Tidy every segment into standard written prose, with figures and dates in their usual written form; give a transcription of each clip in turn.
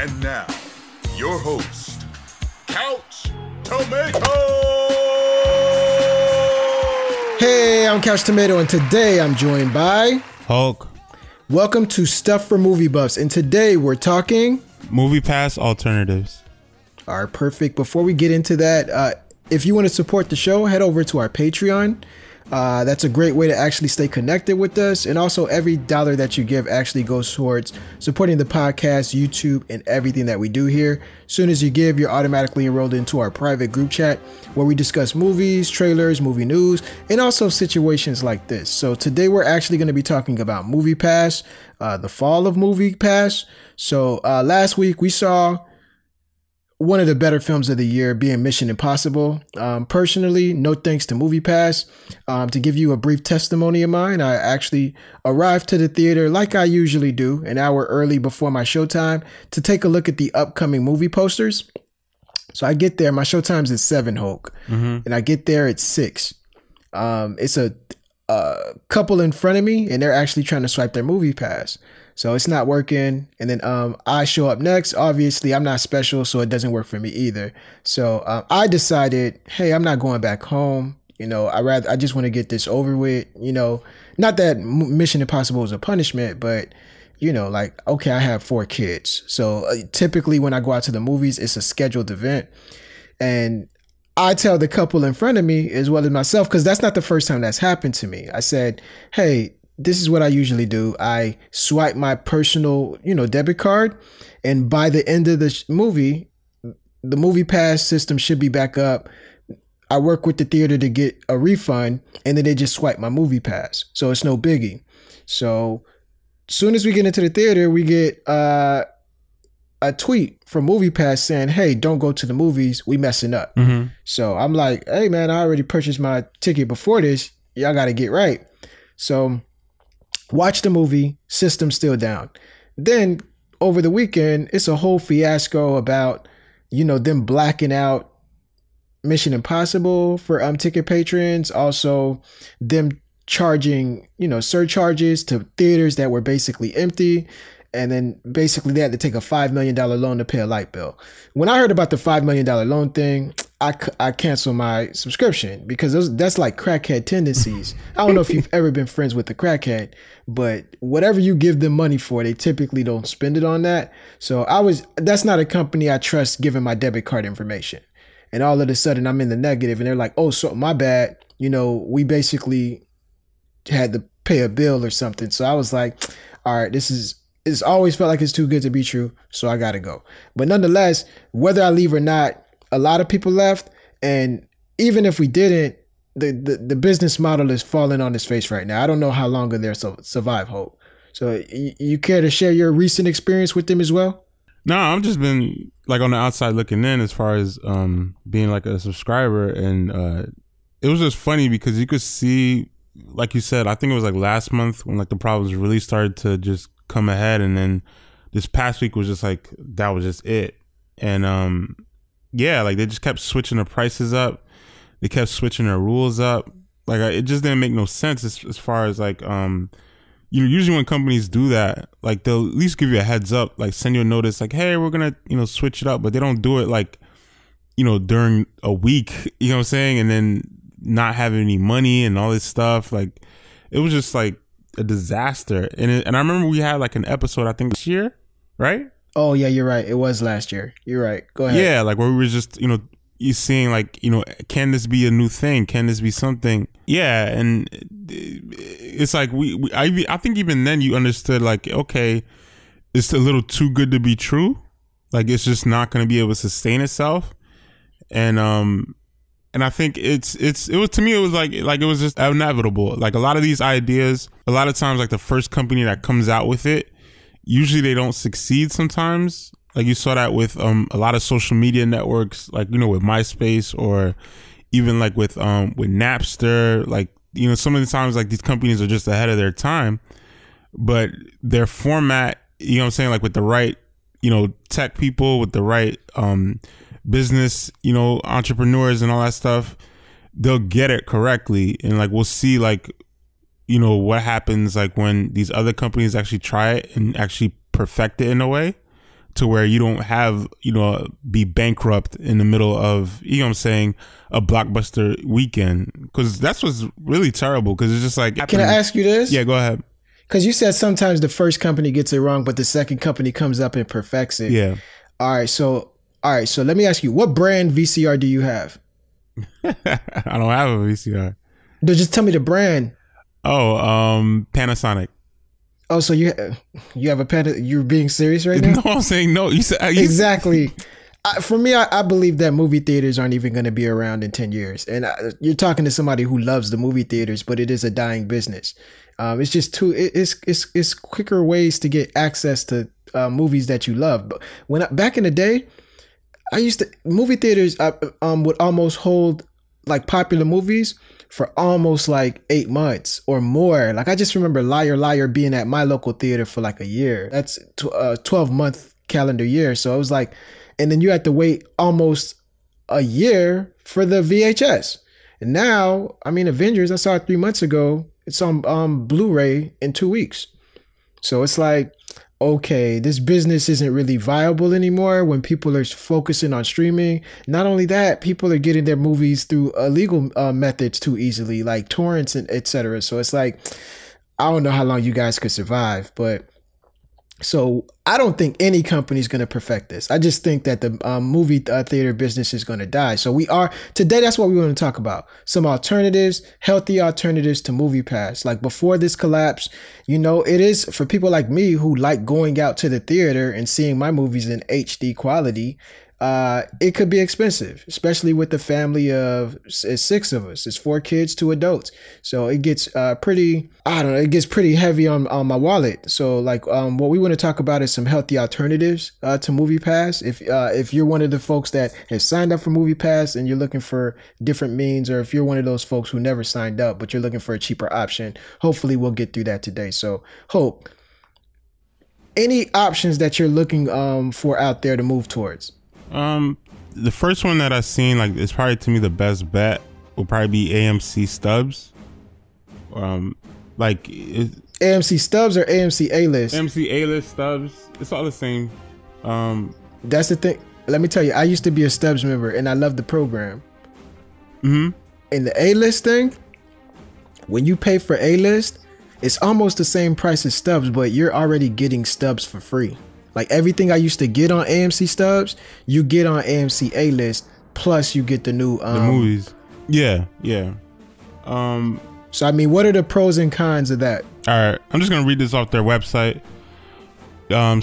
And now, your host, Couch Tomato! Hey, I'm Couch Tomato, and today I'm joined by... Hulk. Welcome to Stuff for Movie Buffs, and today we're talking... MoviePass alternatives. All right, perfect. Before we get into that, if you want to support the show, head over to our Patreon. That's a great way to actually stay connected with us. And also every dollar that you give actually goes towards supporting the podcast, YouTube, and everything that we do here. As soon as you give, you're automatically enrolled into our private group chat where we discuss movies, trailers, movie news, and also situations like this. So today we're actually going to be talking about MoviePass, the fall of MoviePass. So last week we saw one of the better films of the year being Mission Impossible. Personally, no thanks to MoviePass. To give you a brief testimony of mine, I actually arrived to the theater like I usually do, an hour early before my showtime to take a look at the upcoming movie posters. So I get there, my showtime's at 7, Hulk, and I get there at 6. It's a couple in front of me, and they're actually trying to swipe their MoviePass. So it's not working. And then I show up next. Obviously, I'm not special, so it doesn't work for me either. So I decided, hey, I'm not going back home. You know, I just want to get this over with. You know, not that Mission Impossible is a punishment, but, you know, like, okay, I have 4 kids. So typically when I go out to the movies, it's a scheduled event. And I tell the couple in front of me as well as myself, because that's not the first time that's happened to me. I said, hey, this is what I usually do. I swipe my personal, debit card. And by the end of the movie, the MoviePass system should be back up. I work with the theater to get a refund, and then they just swipe my MoviePass. So it's no biggie. So as soon as we get into the theater, we get a tweet from MoviePass saying, hey, don't go to the movies. We messing up. So I'm like, hey, man, I already purchased my ticket before this. Y'all got to get right. So watch the movie, system still down. Then over the weekend, it's a whole fiasco about, them blacking out Mission Impossible for ticket patrons. Also them charging, surcharges to theaters that were basically empty. And then basically they had to take a $5 million loan to pay a light bill. When I heard about the $5 million loan thing, I canceled my subscription because that's like crackhead tendencies. I don't know if you've ever been friends with a crackhead, but whatever you give them money for, they typically don't spend it on that. So that's not a company I trust giving my debit card information. And all of a sudden I'm in the negative and they're like, oh, so my bad. We basically had to pay a bill or something. So I was like, all right, it's always felt like it's too good to be true. So I got to go. But nonetheless, whether I leave or not, a lot of people left. And even if we didn't, the business model is falling on its face right now. I don't know how long they'll survive, Hope. So you care to share your recent experience with them as well? No, I've just been like on the outside looking in as far as being like a subscriber. And it was just funny because you could see, like you said, I think it was like last month when like the problems really started to just come ahead. And then this past week was just like, that was just it. And yeah, like they just kept switching the prices up. They kept switching their rules up. Like it just didn't make no sense as far as like, usually when companies do that, like they'll at least give you a heads up, like send you a notice like, hey, we're going to, switch it up. But they don't do it like, during a week, you know what I'm saying? And then not having any money and all this stuff. Like it was just like a disaster. And I remember we had like an episode, I think this year, right? Oh yeah, you're right. It was last year. You're right. Go ahead. Yeah, like where we were just, you seeing like, can this be a new thing? Can this be something? Yeah, and it's like I think even then you understood like, okay, it's a little too good to be true. Like it's just not going to be able to sustain itself. And I think it was to me it was like it was just inevitable. Like a lot of these ideas, a lot of times like the first company that comes out with it, usually they don't succeed sometimes. Like you saw that with a lot of social media networks, like, with MySpace or even like with Napster. Like, some of the times like these companies are just ahead of their time, but their format, like with the right, tech people, with the right business, entrepreneurs and all that stuff, they'll get it correctly. And like we'll see like, what happens like when these other companies actually try it and actually perfect it in a way. to where you don't have, be bankrupt in the middle of, you know what I'm saying, a blockbuster weekend. Because that's what's really terrible. Because it's just like, can I ask you this? Yeah, go ahead. Because you said sometimes the first company gets it wrong, but the second company comes up and perfects it. Yeah. All right. So let me ask you, what brand VCR do you have? I don't have a VCR. No, just tell me the brand. Oh, Panasonic. Oh, so you have a Panasonic? You're being serious right now? No, I'm saying no. You said exactly. For me, I believe that movie theaters aren't even going to be around in 10 years. And you're talking to somebody who loves the movie theaters, but it is a dying business. It's just it's quicker ways to get access to movies that you love. But back in the day, movie theaters would almost hold like popular movies for almost like 8 months or more. Like I just remember Liar Liar being at my local theater for like a year. That's a 12-month calendar year. So it was like, and then you had to wait almost a year for the VHS. And now, I mean, Avengers, I saw it 3 months ago. It's on Blu-ray in 2 weeks. So it's like, okay, this business isn't really viable anymore when people are focusing on streaming. Not only that, people are getting their movies through illegal methods too easily, like torrents and etc. So it's like, I don't know how long you guys could survive, but so I don't think any company is going to perfect this. I just think that the movie theater business is going to die. So today, that's what we want to talk about. Some alternatives, healthy alternatives to MoviePass. Like before this collapse, it is for people like me who like going out to the theater and seeing my movies in HD quality. It could be expensive, especially with the family of it's 6 of us. It's 4 kids, 2 adults. So it gets pretty heavy on my wallet. So like what we want to talk about is some healthy alternatives to MoviePass. If you're one of the folks that has signed up for MoviePass and you're looking for different means, or if you're one of those folks who never signed up but you're looking for a cheaper option, hopefully we'll get through that today. So Hope, any options that you're looking for out there to move towards? The first one that I've seen, like, is probably to me the best bet will probably be AMC Stubs. AMC Stubs or AMC A-List? AMC A-List, Stubs, it's all the same. That's the thing. Let me tell you, I used to be a Stubs member and I love the program. And the A-List thing, when you pay for A-List, it's almost the same price as Stubs, but you're already getting Stubs for free. Like everything I used to get on AMC Stubs, you get on AMC A-List, plus you get the new the movies. Yeah. So I mean, what are the pros and cons of that? All right, I'm just gonna read this off their website.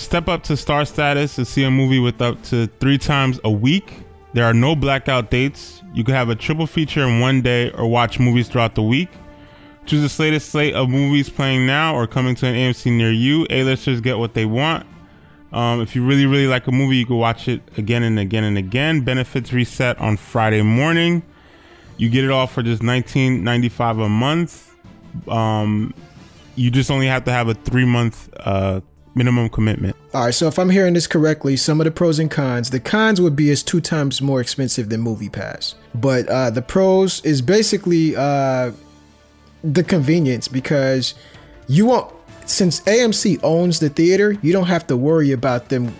Step up to star status to see a movie with up to 3 times a week. There are no blackout dates. You can have a triple feature in one day or watch movies throughout the week. Choose the latest slate of movies playing now or coming to an AMC near you. A-listers get what they want. If you really, really like a movie, you can watch it again and again and again. Benefits reset on Friday morning. You get it all for just $19.95 a month. You just only have to have a 3-month minimum commitment. All right, so if I'm hearing this correctly, some of the pros and cons. The cons would be it's 2 times more expensive than MoviePass. But the pros is basically the convenience, because you won't. Since AMC owns the theater, you don't have to worry about them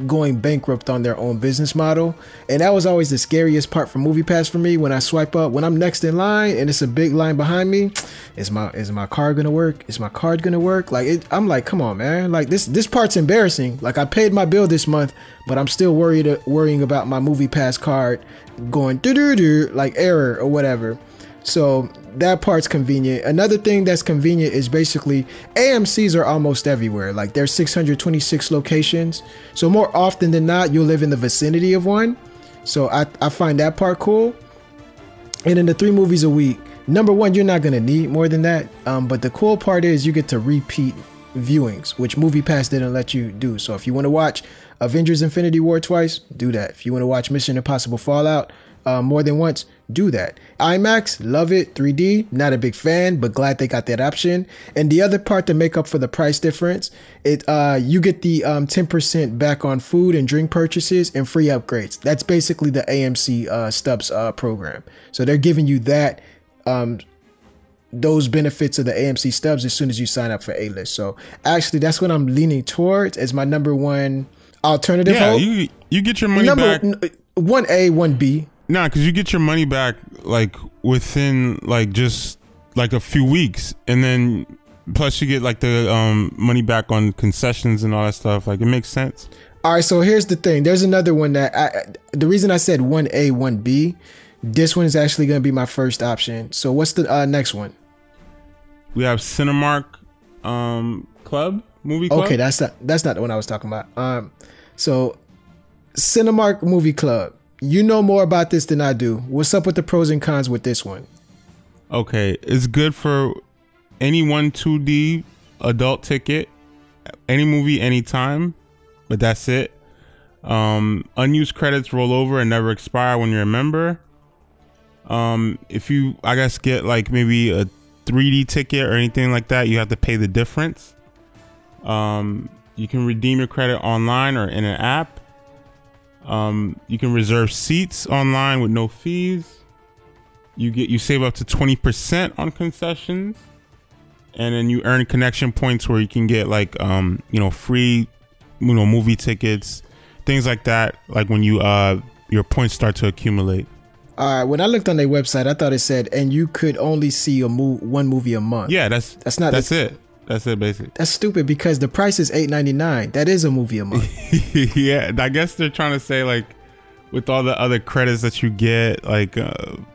going bankrupt on their own business model. And that was always the scariest part for MoviePass for me. When I swipe up, when I'm next in line and it's a big line behind me, is my card gonna work? Is my card gonna work? Like I'm like, come on, man. Like this part's embarrassing. Like I paid my bill this month, but I'm still worrying about my MoviePass card going doo-doo-doo, like error or whatever. So that part's convenient. Another thing that's convenient is basically AMCs are almost everywhere. Like there's 626 locations. So more often than not, you'll live in the vicinity of one. So I find that part cool. And then the 3 movies a week. Number one, you're not going to need more than that. But the cool part is you get to repeat viewings, which MoviePass didn't let you do. So if you want to watch Avengers Infinity War twice, do that. If you want to watch Mission Impossible Fallout more than once, do that. IMAX, love it. 3D, not a big fan, but glad they got that option. And the other part to make up for the price difference, you get the 10% back on food and drink purchases and free upgrades. That's basically the AMC Stubs program. So they're giving you that those benefits of the AMC Stubs as soon as you sign up for A-List. So actually, that's what I'm leaning towards as my number one alternative Yeah, hope. you get your money back. 1A, 1B. Nah, because you get your money back like within like just like a few weeks, and then plus you get like the money back on concessions and all that stuff. Like, it makes sense. All right, so here's the thing. There's another one that the reason I said 1A, 1B, this one is actually going to be my first option. So what's the next one? We have Cinemark Club, movie club. Okay, that's not the one I was talking about. So Cinemark Movie Club. You know more about this than I do. What's up with the pros and cons with this one? Okay, it's good for any 2D adult ticket, any movie, anytime, but that's it. Unused credits roll over and never expire when you're a member. If you, I guess, get like maybe a 3D ticket or anything like that, you have to pay the difference. You can redeem your credit online or in an app. You can reserve seats online with no fees. You save up to 20% on concessions, and then you earn connection points where you can get like free movie tickets, things like that. Like when your points start to accumulate. All right. When I looked on their website, I thought it said, and you could only see one movie a month. Yeah, that's it. That's it, basically. That's stupid because the price is $8.99. That is a movie a month. Yeah, I guess they're trying to say like, with all the other credits that you get, like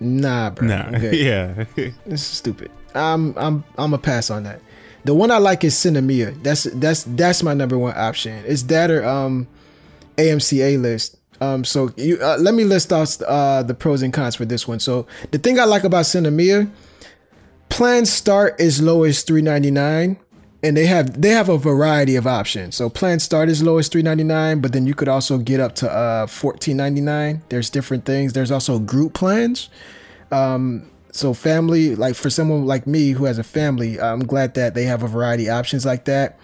nah, bro. Nah. Okay. Yeah. This is stupid. I'm a pass on that. The one I like is Cinemia. That's my number one option. It's that or AMC A-List. So you let me list off the pros and cons for this one. So the thing I like about Cinemia, plans start as low as $3.99. And they have a variety of options. So plans start as low as $3.99, but then you could also get up to $14.99. There's different things. There's also group plans. So family, like for someone like me who has a family, I'm glad that they have a variety of options like that.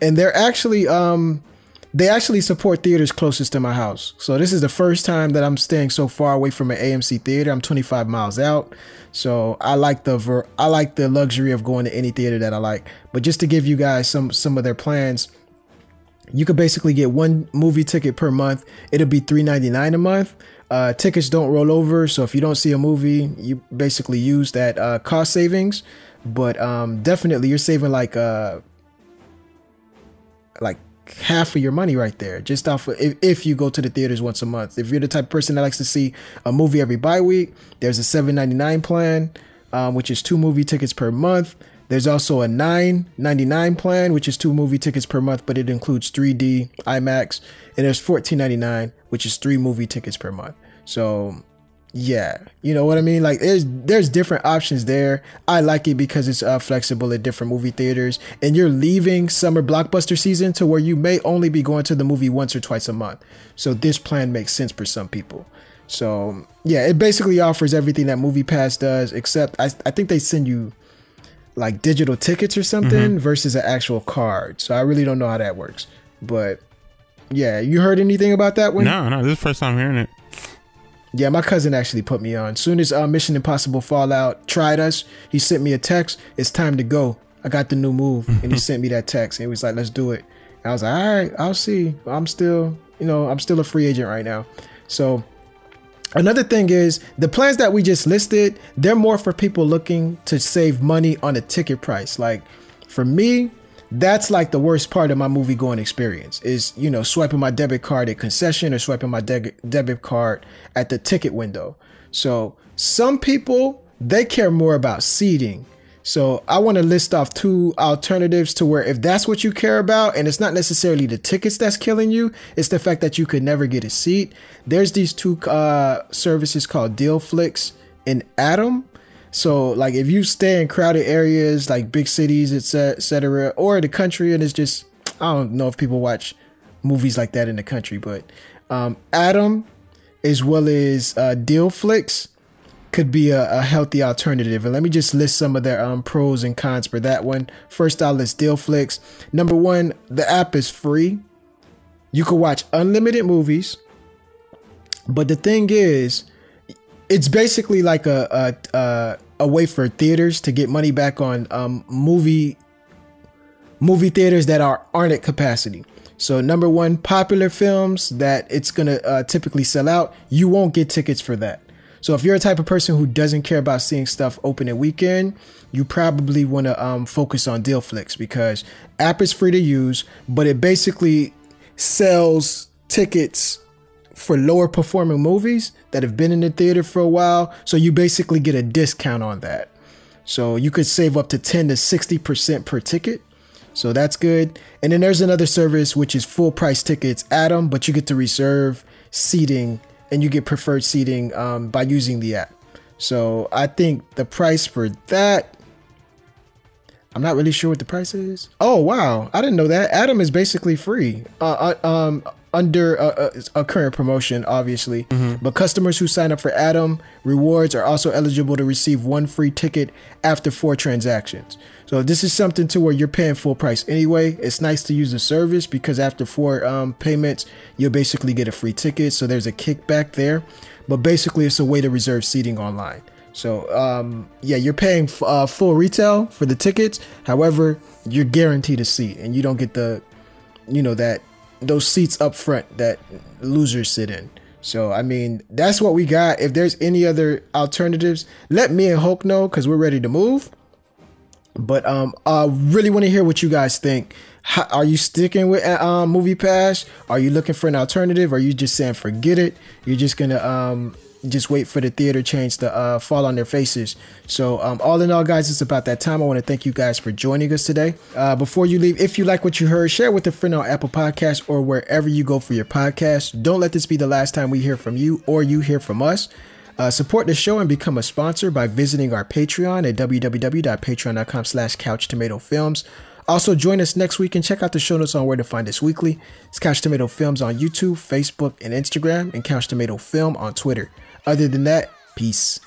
And they're actually they actually support theaters closest to my house. So this is the first time that I'm staying so far away from an AMC theater. I'm 25 miles out. So I like the luxury of going to any theater that I like. But just to give you guys some of their plans, you could basically get one movie ticket per month. It'll be $3.99 a month. Tickets don't roll over. So if you don't see a movie, you basically use that cost savings. But definitely you're saving like half of your money right there, just off of if you go to the theaters once a month. If you're the type of person that likes to see a movie every bi-week, there's a $7.99 plan, which is 2 movie tickets per month. There's also a $9.99 plan, which is 2 movie tickets per month, but it includes 3D, IMAX, and there's $14.99, which is 3 movie tickets per month. So yeah, you know what I mean? Like there's different options there. I like it because it's flexible at different movie theaters, and you're leaving summer blockbuster season to where you may only be going to the movie once or twice a month. So this plan makes sense for some people. So yeah, it basically offers everything that MoviePass does, except I think they send you like digital tickets or something versus an actual card. So I really don't know how that works. But yeah, you heard anything about that one? No, this is the first time hearing it. Yeah, my cousin actually put me on. Soon as Mission Impossible Fallout tried us, he sent me a text. It's time to go. I got the new move. And he sent me that text. And he was like, let's do it. And I was like, all right, I'll see. I'm still a free agent right now. So another thing is the plans that we just listed, they're more for people looking to save money on a ticket price. Like for me, that's like the worst part of my movie going experience is, swiping my debit card at concession or swiping my debit card at the ticket window. So some people, they care more about seating. So I want to list off 2 alternatives to where if that's what you care about, and it's not necessarily the tickets that's killing you, it's the fact that you could never get a seat. There's these 2 services called Dealflix and Atom. So like if you stay in crowded areas like big cities, etc., or the country, and it's just, I don't know if people watch movies like that in the country, but Atom as well as Dealflix could be a healthy alternative. And let me just list some of their pros and cons for that one. First, I'll list Dealflix. Number 1, the app is free. You can watch unlimited movies. But the thing is, it's basically like a way for theaters to get money back on movie theaters that aren't at capacity. So number one, popular films that it's going to typically sell out, you won't get tickets for that. So if you're a type of person who doesn't care about seeing stuff opening weekend, you probably want to focus on Deal Flicks, because app is free to use, but it basically sells tickets for lower performing movies that have been in the theater for a while. So you basically get a discount on that. So you could save up to 10 to 60% per ticket. So that's good. And then there's another service, which is full price tickets, Atom, but you get to reserve seating and you get preferred seating by using the app. So I think the price for that, I'm not really sure what the price is. Oh, wow. I didn't know that. Atom is basically free under a current promotion, obviously. Mm-hmm. But customers who sign up for Atom rewards are also eligible to receive 1 free ticket after 4 transactions. So this is something to where you're paying full price anyway. It's nice to use the service because after 4 payments, you'll basically get a free ticket. So there's a kickback there. But basically, it's a way to reserve seating online. So, yeah, you're paying full retail for the tickets. However, you're guaranteed a seat and you don't get the, those seats up front that losers sit in. So, I mean, that's what we got. If there's any other alternatives, let me and Hulk know, because we're ready to move. But I really want to hear what you guys think. Are you sticking with MoviePass? Are you looking for an alternative? Or are you just saying forget it? You're just going to just wait for the theater chains to fall on their faces. So all in all, guys, it's about that time. I want to thank you guys for joining us today. Before you leave, if you like what you heard, share with a friend on Apple Podcasts or wherever you go for your podcast. Don't let this be the last time we hear from you or you hear from us. Support the show and become a sponsor by visiting our Patreon at www.patreon.com/CouchTomatoFilms. Also, join us next week and check out the show notes on where to find us weekly. It's Couch Tomato Films on YouTube, Facebook, and Instagram, and Couch Tomato Film on Twitter. Other than that, peace.